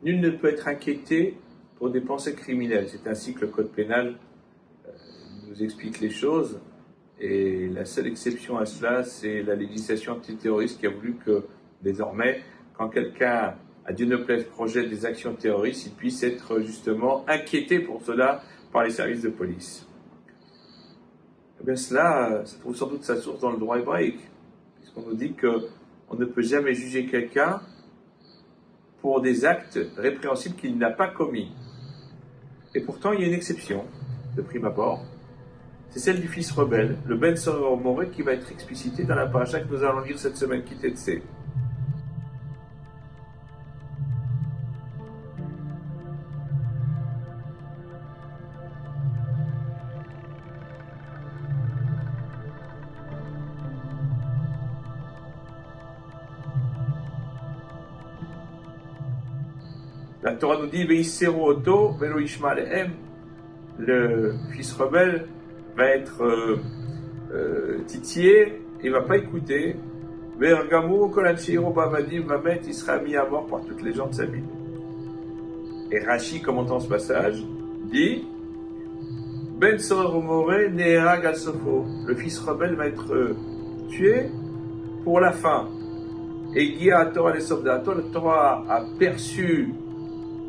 Nul ne peut être inquiété pour des pensées criminelles. C'est ainsi que le code pénal nous explique les choses. Et la seule exception à cela, c'est la législation antiterroriste qui a voulu que, désormais, quand quelqu'un, à Dieu ne plaise, projette des actions terroristes, il puisse être justement inquiété pour cela par les services de police. Eh bien cela, ça trouve sans doute sa source dans le droit hébraïque, puisqu'on nous dit qu'on ne peut jamais juger quelqu'un pour des actes répréhensibles qu'il n'a pas commis. Et pourtant, il y a une exception, de prime abord, c'est celle du fils rebelle, le Ben Soror Moré, qui va être explicité dans la paracha que nous allons lire cette semaine, Kitetsé. La Torah nous dit Veïsero Oto, Velo Ishma Lehem. Le fils rebelle va être titillé, il ne va pas écouter. Vergamou, Kolanchiro Bavadim, va mettre, il sera mis à mort par toutes les gens de sa vie. Et Rashi, commentant ce passage, dit Ben Soror Moré, Neera Galsofo. Le fils rebelle va être tué pour la fin. Et Guia Torah les Sobdato, la Torah a perçu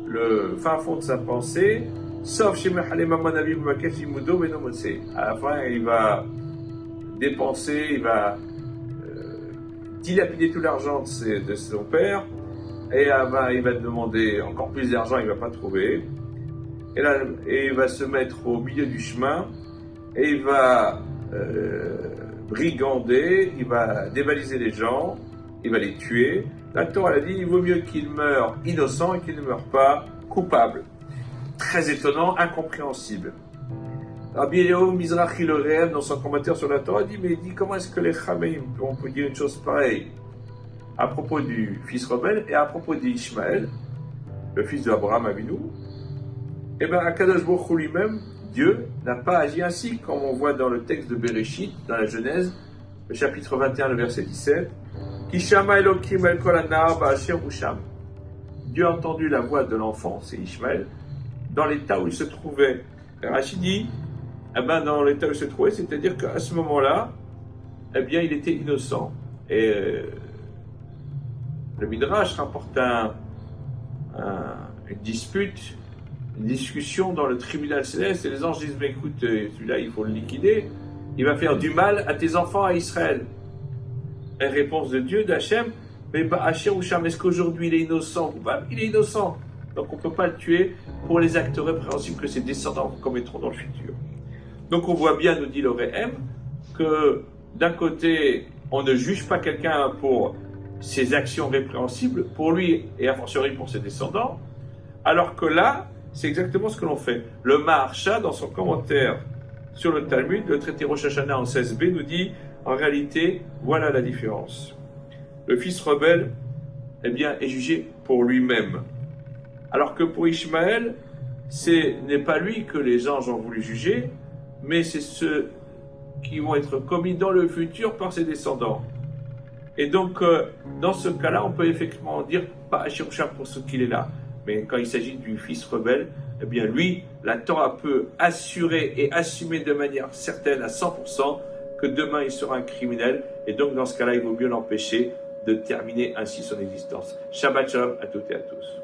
le fin fond de sa pensée, sauf chez Mehale Mamanavi Makachimudo Venomose. À la fin, il va dépenser, il va dilapider tout l'argent de son père, et il va demander encore plus d'argent, il ne va pas trouver. Et il va se mettre au milieu du chemin, et il va brigander, il va dévaliser les gens, il va les tuer. La Torah a dit il vaut mieux qu'il meure innocent et qu'il ne meure pas coupable. Très étonnant, incompréhensible. Rabbi Eliyahu Mizrahi le Réel, dans son commentaire sur la Torah, dit comment est-ce que les Chameim, on peut dire une chose pareille à propos du fils rebelle et à propos d'Ishmaël, le fils d'Abraham Avinu. Eh bien, Akadosh Baruch Hu lui-même, Dieu, n'a pas agi ainsi, comme on voit dans le texte de Bereshit, dans la Genèse, le chapitre 21, le verset 17. Dieu a entendu la voix de l'enfant, c'est Ishmaël, dans l'état où il se trouvait. Rachid dit, dans l'état où il se trouvait, c'est-à-dire qu'à ce moment-là, il était innocent. Et le Midrash rapporte une dispute, une discussion dans le tribunal céleste, et les anges disent, mais écoute, celui-là, il faut le liquider, il va faire du mal à tes enfants à Israël. Et réponse de Dieu, d'Hachem, mais Hachem ou Sham, est-ce qu'aujourd'hui il est innocent ou coupable? Il est innocent. Donc on ne peut pas le tuer pour les actes répréhensibles que ses descendants commettront dans le futur. Donc on voit bien, nous dit le Réhem, que d'un côté, on ne juge pas quelqu'un pour ses actions répréhensibles, pour lui et a fortiori pour ses descendants, alors que là, c'est exactement ce que l'on fait. Le Maharsha, dans son commentaire sur le Talmud, le traité Rosh Hashanah en 16b, nous dit en réalité, voilà la différence. Le fils rebelle, est jugé pour lui-même. Alors que pour Ishmaël, ce n'est pas lui que les anges ont voulu juger, mais c'est ceux qui vont être commis dans le futur par ses descendants. Et donc, dans ce cas-là, on peut effectivement dire, pas Ashirusha pour ce qu'il est là. Mais quand il s'agit du fils rebelle, lui, la Torah peut assurer et assumer de manière certaine à 100% que demain il sera un criminel, et donc dans ce cas-là, il vaut mieux l'empêcher de terminer ainsi son existence. Shabbat Shalom à toutes et à tous.